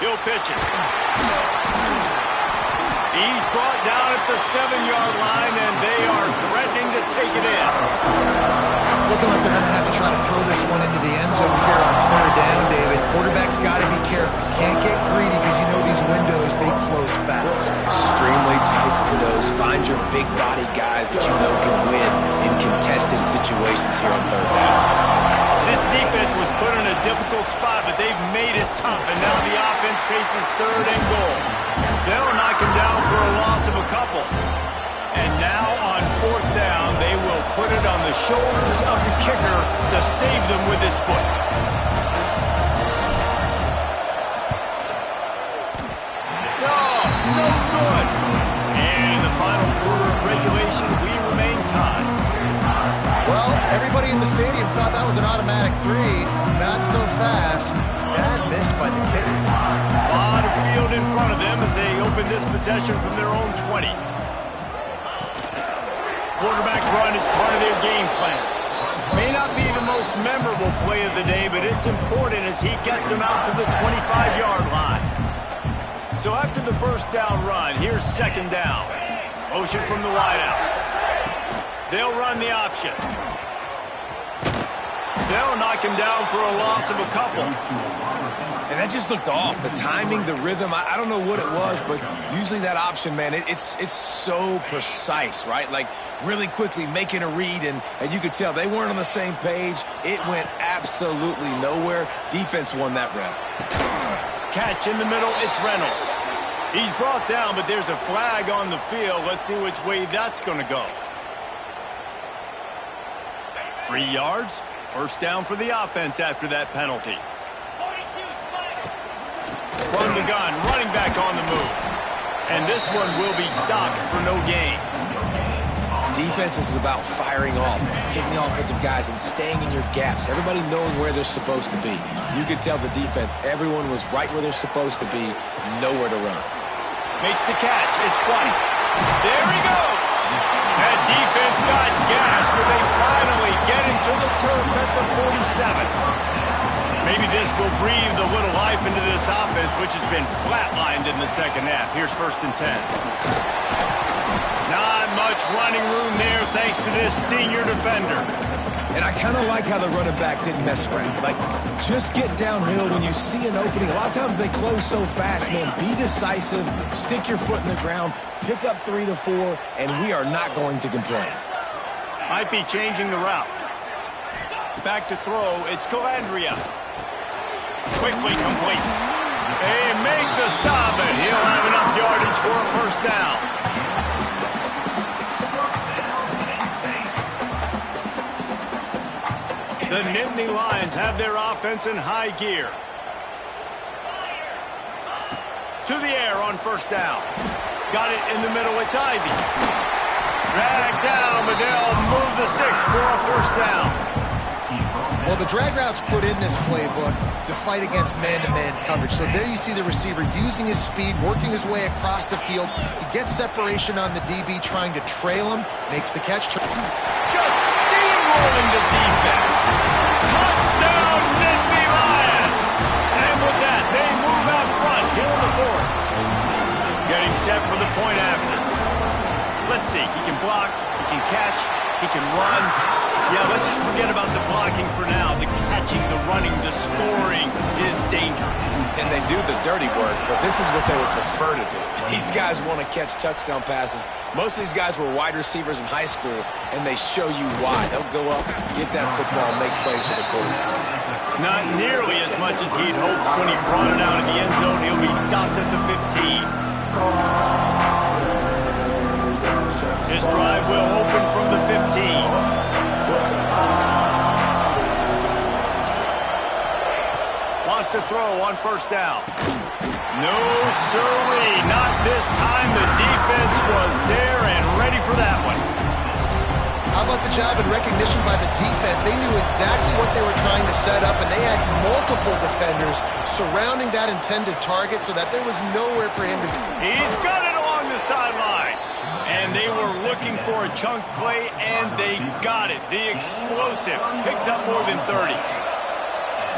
Speaker 1: He'll pitch it. He's brought down at the 7-yard line, and they are threatening to take it in.
Speaker 2: It's looking like they're going to have to try to throw throw this one into the end zone here on third down, David. Quarterback's got to be careful. Can't get greedy because you know these windows, they close fast.
Speaker 3: Extremely tight windows. Find your big body guys that you know can win in contested situations here on third down.
Speaker 1: This defense was put in a difficult spot, but they've made it tough, and now the offense faces third and goal. They'll knock him down for a loss of a couple. And now on fourth down, they will put it on the shoulders of the kicker to save them with his foot. No good. And in the final quarter of regulation, we remain tied.
Speaker 2: Well, everybody in the stadium thought that was an automatic 3. Not so fast. Bad miss by the kicker.
Speaker 1: A lot of field in front of them as they open this possession from their own 20. Quarterback run is part of their game plan. May not be the most memorable play of the day, but it's important as he gets them out to the 25-yard line. So after the first down run, here's second down. Motion from the wideout. They'll run the option. They'll knock him down for a loss of a couple.
Speaker 3: And that just looked off. The timing, the rhythm, I don't know what it was, but usually that option, man, it's so precise, right? Like really quickly making a read, and you could tell they weren't on the same page. It went absolutely nowhere. Defense won that rep.
Speaker 1: Catch in the middle, it's Reynolds. He's brought down, but there's a flag on the field. Let's see which way that's going to go. 3 yards. First down for the offense after that penalty. From the gun, running back on the move. And this one will be stopped for no gain.
Speaker 3: Defense is about firing off, hitting the offensive guys, and staying in your gaps. Everybody knowing where they're supposed to be. You could tell the defense, everyone was right where they're supposed to be, nowhere to run.
Speaker 1: Makes the catch. It's White. There he goes. That defense got gashed, but they finally get him to the turf at the 47. Maybe this will breathe a little life into this offense, which has been flatlined in the second half. Here's first and 10. Not much running room there thanks to this senior defender.
Speaker 3: And I kind of like how the running back didn't mess around. Like, just get downhill when you see an opening. A lot of times they close so fast, man. Be decisive, stick your foot in the ground, pick up 3 to 4, and we are not going to complain.
Speaker 1: Might be changing the route. Back to throw, it's Calandria. Quickly complete. They make the stop, and he'll have enough yardage for a first down. The Nittany Lions have their offense in high gear. To the air on first down. Got it in the middle, it's Ivy. Drag down, but they'll move the sticks for a first down.
Speaker 2: Well, the drag route's put in this playbook to fight against man-to-man coverage. So there you see the receiver using his speed, working his way across the field. He gets separation on the DB, trying to trail him, makes the catch.
Speaker 1: Just steamrolling the defense. Touchdown, Nittany Lions! And with that, they move out front here in the fourth. Getting set for the point after. Let's see, he can block, he can catch, he can run. Yeah, let's just forget about the blocking for now. The catching, the running, the scoring is dangerous.
Speaker 3: And they do the dirty work, but this is what they would prefer to do. These guys want to catch touchdown passes. Most of these guys were wide receivers in high school, and they show you why. They'll go up, get that football, make plays for the quarterback.
Speaker 1: Not nearly as much as he'd hoped when he brought it out of the end zone. He'll be stopped at the 15. His drive will open from the 15. Wants to throw on first down. No, sirree, not this time. The defense was there and ready for that one.
Speaker 2: How about the job and recognition by the defense? They knew exactly what they were trying to set up, and they had multiple defenders surrounding that intended target so that there was nowhere for him to go.
Speaker 1: He's got it along the sideline. And they were looking for a chunk play, and they got it. The explosive picks up more than 30.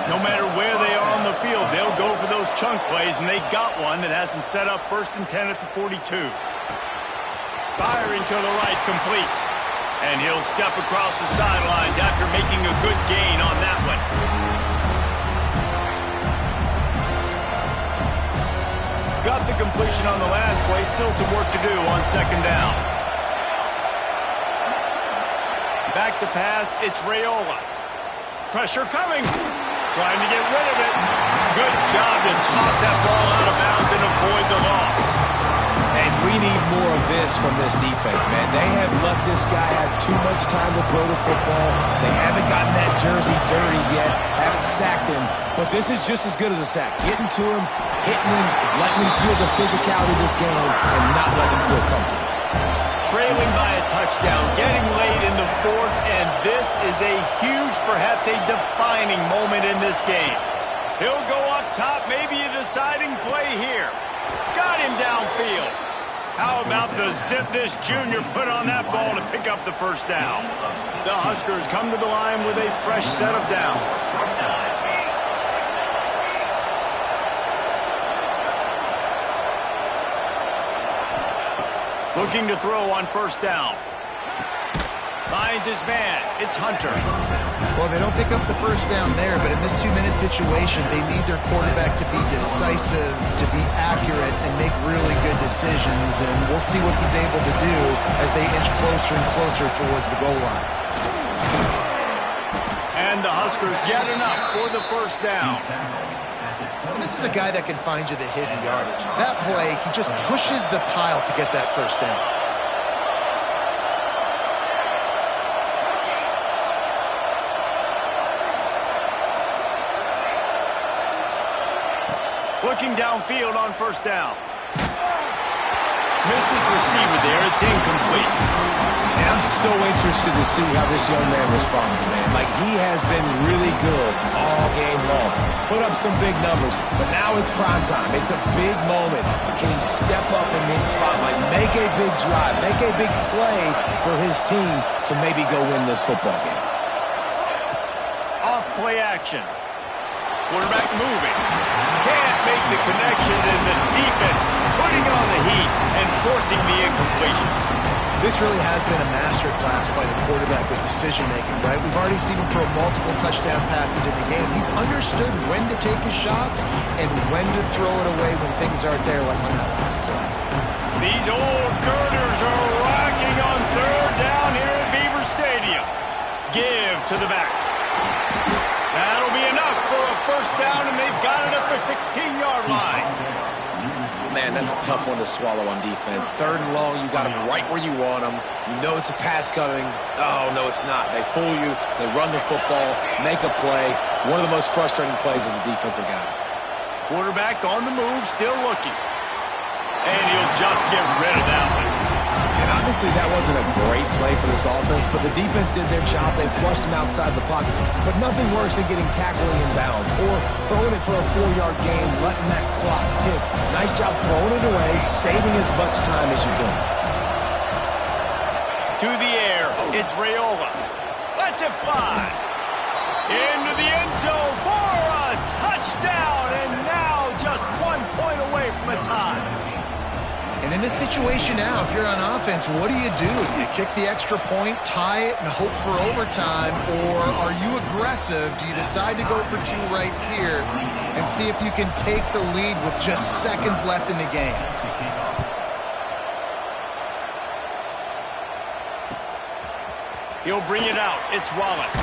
Speaker 1: No matter where they are on the field, they'll go for those chunk plays, and they got one that has them set up first and 10 at the 42. Firing to the right, complete. And he'll step across the sidelines after making a good gain on that one. Got the completion on the last play. Still some work to do on second down. Back to pass. It's Raiola. Pressure coming. Trying to get rid of it. Good job to toss that ball out of bounds and avoid the loss.
Speaker 3: And we need more of this from this defense, man. They have let this guy have too much time to throw the football. They haven't gotten that jersey dirty yet, haven't sacked him. But this is just as good as a sack. Getting to him, hitting him, letting him feel the physicality of this game, and not letting him feel comfortable.
Speaker 1: Trailing by a touchdown, getting late in the fourth, and this is a huge, perhaps a defining moment in this game. He'll go up top, maybe a deciding play here. Got him downfield. How about the zip this junior put on that ball to pick up the first down? The Huskers come to the line with a fresh set of downs. Looking to throw on first down. Finds his man. It's Hunter.
Speaker 2: Well, they don't pick up the first down there, but in this 2-minute situation, they need their quarterback to be decisive, to be accurate, and make really good decisions. And we'll see what he's able to do as they inch closer and closer towards the goal line.
Speaker 1: And the Huskers get enough for the first down.
Speaker 2: And this is a guy that can find you the hidden yardage. That play, he just pushes the pile to get that first down.
Speaker 1: Looking downfield on first down. Missed his receiver there. It's incomplete.
Speaker 3: And I'm so interested to see how this young man responds, man. Like, he has been really good all game long. Put up some big numbers, but now it's prime time. It's a big moment. Can he step up in this spotlight, make a big drive, make a big play for his team to maybe go win this football game?
Speaker 1: Off play action. Quarterback moving. Can't make the connection, and the defense putting on the heat and forcing the incompletion.
Speaker 2: This really has been a masterclass by the quarterback with decision-making, right? We've already seen him throw multiple touchdown passes in the game. He's understood when to take his shots and when to throw it away when things aren't there, like on that last play.
Speaker 1: These old girders are rocking on third down here at Beaver Stadium. Give to the back. That'll be enough for a first down, and they've got it at the 16-yard line.
Speaker 3: Man, that's a tough one to swallow on defense. Third and long, you got them right where you want them. You know it's a pass coming. Oh, no, it's not. They fool you. They run the football, make a play. One of the most frustrating plays as a defensive guy.
Speaker 1: Quarterback on the move, still looking. And he'll just get rid of that one.
Speaker 3: And obviously that wasn't a great play for this offense, but the defense did their job. They flushed him outside the pocket. But nothing worse than getting tackled in bounds or throwing it for a 4-yard gain, letting that clock tick. Nice job throwing it away, saving as much time as you can.
Speaker 1: To the air, it's Raiola. Lets it fly. Into the end zone for a touchdown, and now just 1 point away from a tie.
Speaker 2: And in this situation now, if you're on offense, what do? You kick the extra point, tie it, and hope for overtime, or are you aggressive? Do you decide to go for two right here and see if you can take the lead with just seconds left in the game?
Speaker 1: He'll bring it out. It's Wallace.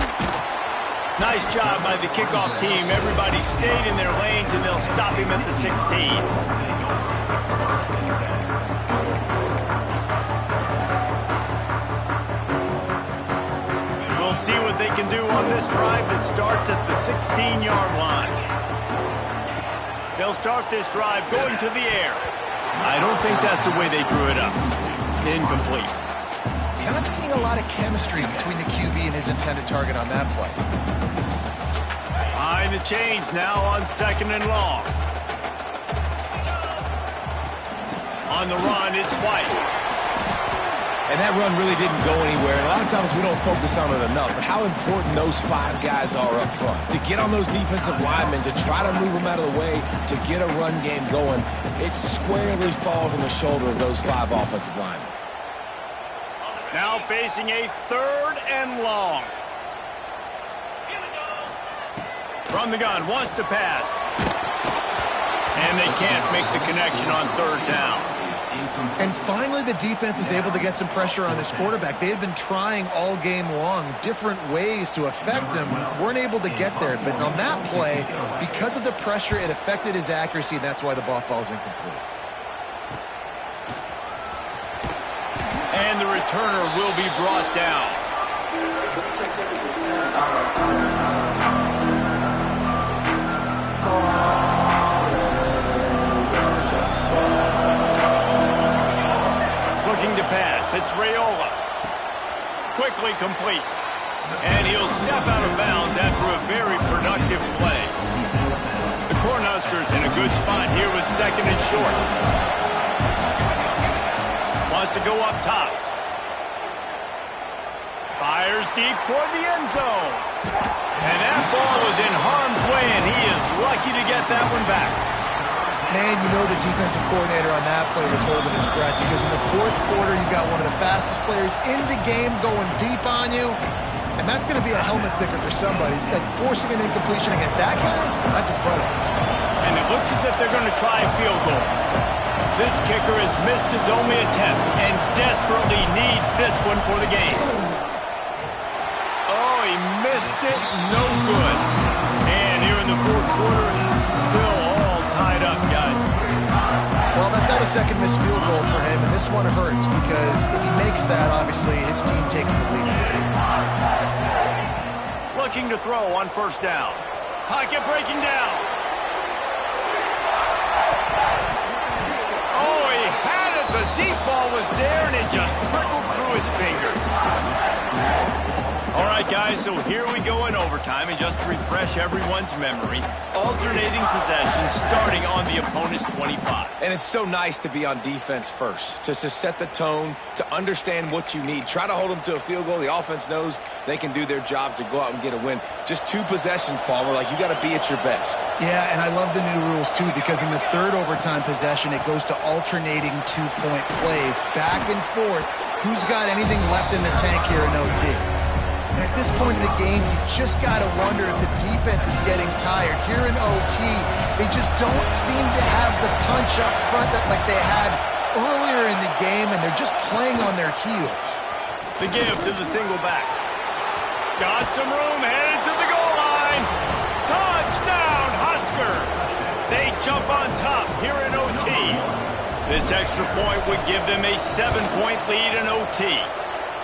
Speaker 1: Nice job by the kickoff team. Everybody stayed in their lanes, and they'll stop him at the 16. We'll see what they can do on this drive that starts at the 16-yard line. They'll start this drive going to the air. I don't think that's the way they drew it up. Incomplete.
Speaker 2: Not seeing a lot of chemistry between the QB and his intended target on that play.
Speaker 1: Behind the chains now on second and long. On the run, it's White.
Speaker 3: And that run really didn't go anywhere. And a lot of times we don't focus on it enough. But how important those 5 guys are up front. To get on those defensive linemen, to try to move them out of the way, to get a run game going, it squarely falls on the shoulder of those 5 offensive linemen.
Speaker 1: Now facing a 3rd and long. From the gun, wants to pass. And they can't make the connection on 3rd down.
Speaker 2: And finally, the defense is able to get some pressure on this quarterback. They had been trying all game long different ways to affect him. Weren't able to get there. But on that play, because of the pressure, it affected his accuracy, and that's why the ball falls incomplete.
Speaker 1: And the returner will be brought down. Looking to pass. It's Raiola. Quickly complete. And he'll step out of bounds after a very productive play. The Cornhuskers in a good spot here with 2nd and short. Wants to go up top. Fires deep toward the end zone. And that ball was in harm's way, and he is lucky to get that one back.
Speaker 2: Man, you know the defensive coordinator on that play was holding his breath, because in the 4th quarter, you got one of the fastest players in the game going deep on you, and that's going to be a helmet sticker for somebody. Like, forcing an incompletion against that guy, that's incredible.
Speaker 1: And it looks as if they're going to try a field goal. This kicker has missed his only attempt and desperately needs this one for the game. Oh, he missed it. No good. And here in the 4th quarter, still all tied up, guys.
Speaker 2: Well, that's not a second missed field goal for him, and this one hurts because if he makes that, obviously his team takes the lead.
Speaker 1: Looking to throw on 1st down. Pocket breaking down. Oh, he had it. The deep ball was there, and it just trickled through his fingers. All right, guys, so here we go in overtime, and just to refresh everyone's memory, alternating possession starting on the opponent's 25.
Speaker 3: And it's so nice to be on defense first, just to set the tone, to understand what you need. Try to hold them to a field goal. The offense knows they can do their job to go out and get a win. Just 2 possessions, Paul. We're like, you got to be at your best.
Speaker 2: Yeah, and I love the new rules, too, because in the 3rd overtime possession, it goes to alternating 2-point plays, back and forth. Who's got anything left in the tank here in OT? And at this point in the game, you just got to wonder if the defense is getting tired. Here in OT, they just don't seem to have the punch up front that like they had earlier in the game, and they're just playing on their heels.
Speaker 1: The give to the single back. Got some room, headed to the goal line. Touchdown, Husker! They jump on top here in OT. This extra point would give them a 7-point lead in OT.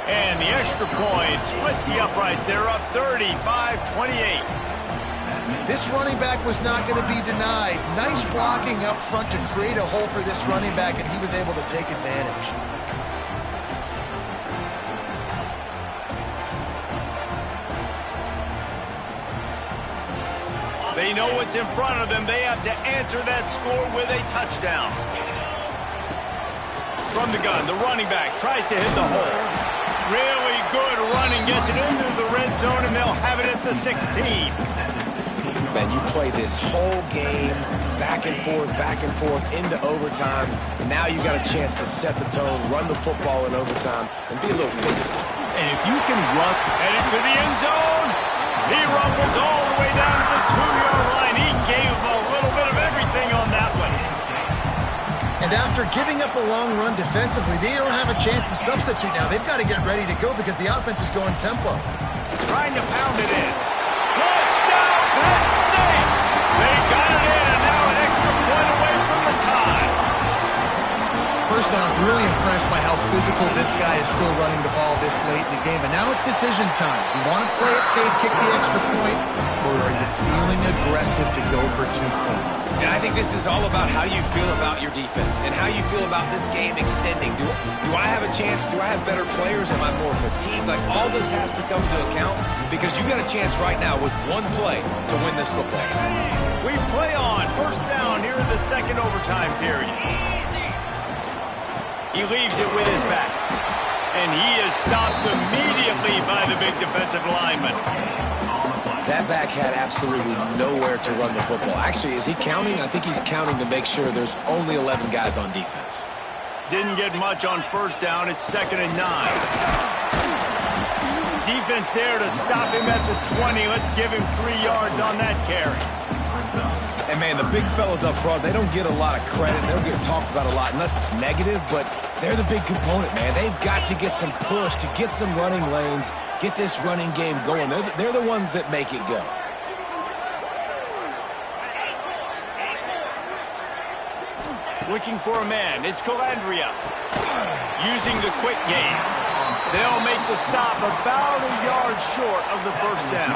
Speaker 1: And the extra point splits the uprights. They're up 35-28.
Speaker 2: This running back was not going to be denied. Nice blocking up front to create a hole for this running back, and he was able to take advantage.
Speaker 1: They know what's in front of them. They have to answer that score with a touchdown. From the gun, the running back tries to hit the hole. Really good running, gets it into the red zone, and they'll have it at the 16.
Speaker 3: Man, you play this whole game back and forth into overtime, and now you got a chance to set the tone, run the football in overtime, and be a little physical.
Speaker 1: And if you can run, headed to the end zone, he rumbles all the way down to the 2-yard line. He gave a little bit of everything on that one.
Speaker 2: And after giving up a long run defensively, they don't have a chance to substitute now. They've got to get ready to go because the offense is going tempo.
Speaker 1: Trying to pound it in. Touchdown, Penn State! They got it in, and now an extra point away from the tie.
Speaker 2: First off, really impressed by how physical this guy is still running the ball this late in the game. But now it's decision time. You want to play it safe, kick the extra point, or are you feeling aggressive to go for 2 points?
Speaker 3: And I think this is all about how you feel about your defense and how you feel about this game extending. Do I have a chance? Do I have better players? Am I more fatigued? Like, all this has to come into account because you got a chance right now with 1 play to win this football game.
Speaker 1: We play on. 1st down here in the 2nd overtime period. He leaves it with his back. And he is stopped immediately by the big defensive lineman.
Speaker 3: That back had absolutely nowhere to run the football. Actually, is he counting? I think he's counting to make sure there's only 11 guys on defense.
Speaker 1: Didn't get much on first down. It's 2nd and 9. Defense there to stop him at the 20. Let's give him 3 yards on that carry.
Speaker 3: And, man, the big fellas up front, they don't get a lot of credit. They don't get talked about a lot unless it's negative, but they're the big component, man. They've got to get some push, to get some running lanes, get this running game going. They're the ones that make it go.
Speaker 1: Looking for a man. It's Calandria. Using the quick game. They'll make the stop about a yard short of the first down.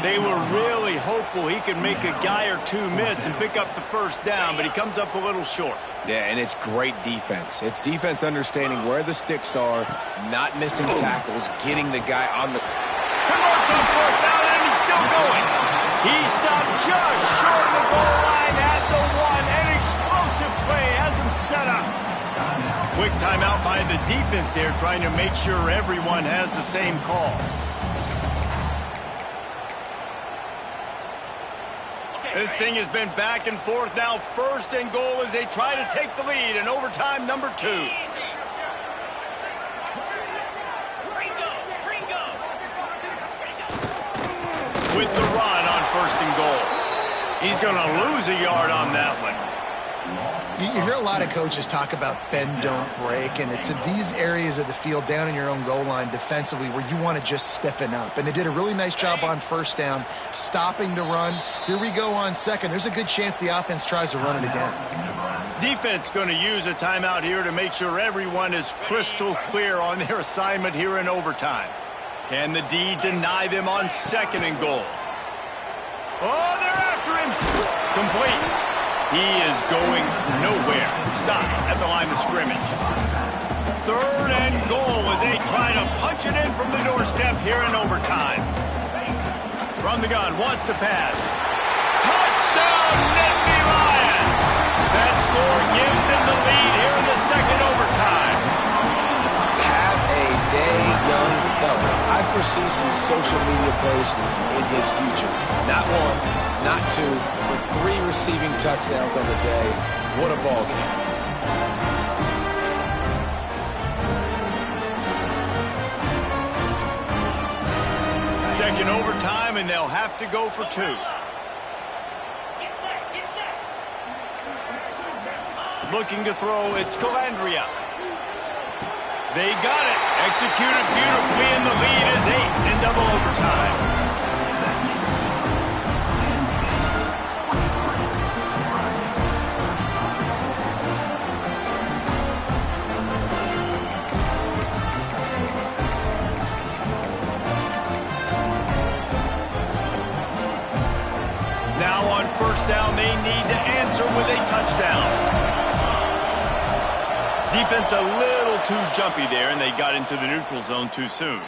Speaker 1: They were really hopeful he could make a guy or two miss and pick up the first down, but he comes up a little short.
Speaker 3: Yeah, and it's great defense. It's defense understanding where the sticks are, not missing tackles, getting the guy on the...
Speaker 1: Converts on fourth down, and he's still going. He stopped just short of the goal line at the 1. An explosive play has him set up. Quick timeout by the defense there, trying to make sure everyone has the same call. This thing has been back and forth now. 1st and goal as they try to take the lead in overtime number 2. With the run on 1st and goal. He's going to lose a yard on that one.
Speaker 2: You hear a lot of coaches talk about bend, don't break, and it's in these areas of the field down in your own goal line defensively where you want to just stiffen up. And they did a really nice job on first down, stopping the run. Here we go on 2nd. There's a good chance the offense tries to run it again.
Speaker 1: Defense going to use a timeout here to make sure everyone is crystal clear on their assignment here in overtime. Can the D deny them on 2nd and goal? Oh, they're after him. Complete. He is going nowhere. Stop at the line of scrimmage. 3rd and goal as they try to punch it in from the doorstep here in overtime. From the gun, wants to pass. Touchdown, Nittany Lions! That score gives them the lead here in the 2nd overtime.
Speaker 3: Have a day, young fella. I foresee some social media posts in his future. Not 1. Not 2, with 3 receiving touchdowns on the day. What a ball game.
Speaker 1: Second overtime, and they'll have to go for 2. Looking to throw, it's Calandria. They got it. Executed beautifully, and the lead is 8 in double overtime. Now on first down, they need to answer with a touchdown. Defense a little too jumpy there, and they got into the neutral zone too soon.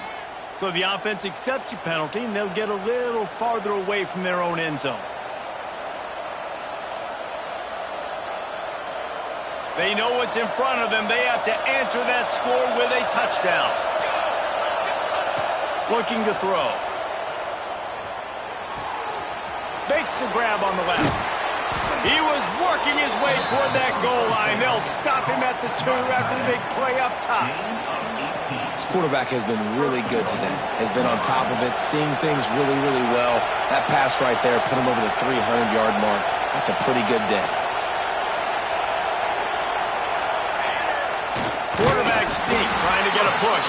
Speaker 1: So the offense accepts the penalty, and they'll get a little farther away from their own end zone. They know what's in front of them. They have to answer that score with a touchdown. Looking to throw. Makes the grab on the left. He was working his way toward that goal line. They'll stop him at the 2 after the big play up top.
Speaker 3: This quarterback has been really good today. Has been on top of it, seeing things really, really well. That pass right there put him over the 300-yard mark. That's a pretty good day.
Speaker 1: Quarterback sneak, trying to get a push.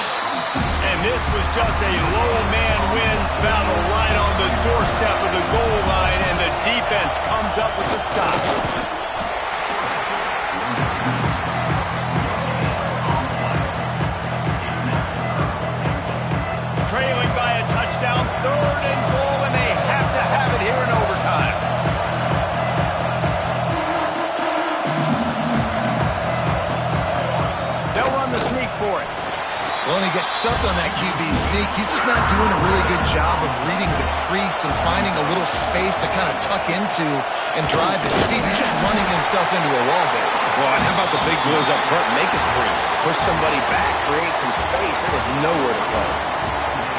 Speaker 1: And this was just a low man wins battle right on the doorstep of the goal line, and the defense comes up with the stop. Trailing by a touchdown, 3rd and goal, and they have to have it here in overtime. They'll run the sneak for it.
Speaker 2: Well, and he gets stuffed on that QB sneak. He's just not doing a really good job of reading the crease and finding a little space to kind of tuck into and drive his feet. He's just running himself into a wall there.
Speaker 3: Well, and how about the big boys up front? Make a crease, push somebody back, create some space. There was nowhere to go.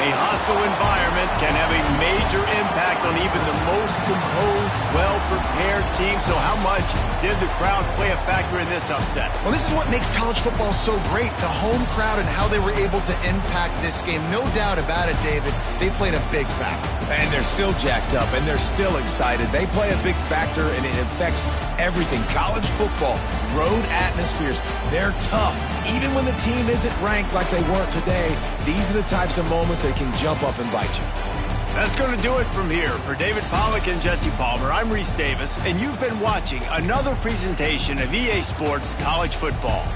Speaker 1: A hostile environment can have a major major impact on even the most composed, well-prepared team. So how much did the crowd play a factor in this upset?
Speaker 2: Well, this is what makes college football so great, the home crowd and how they were able to impact this game. No doubt about it, David. They played a big factor.
Speaker 3: And they're still jacked up, and they're still excited. They play a big factor, and it affects everything. College football, road atmospheres, they're tough. Even when the team isn't ranked like they weren't today, these are the types of moments they can jump up and bite you.
Speaker 1: That's going to do it from here. For David Pollack and Jesse Palmer, I'm Reese Davis, and you've been watching another presentation of EA Sports College Football.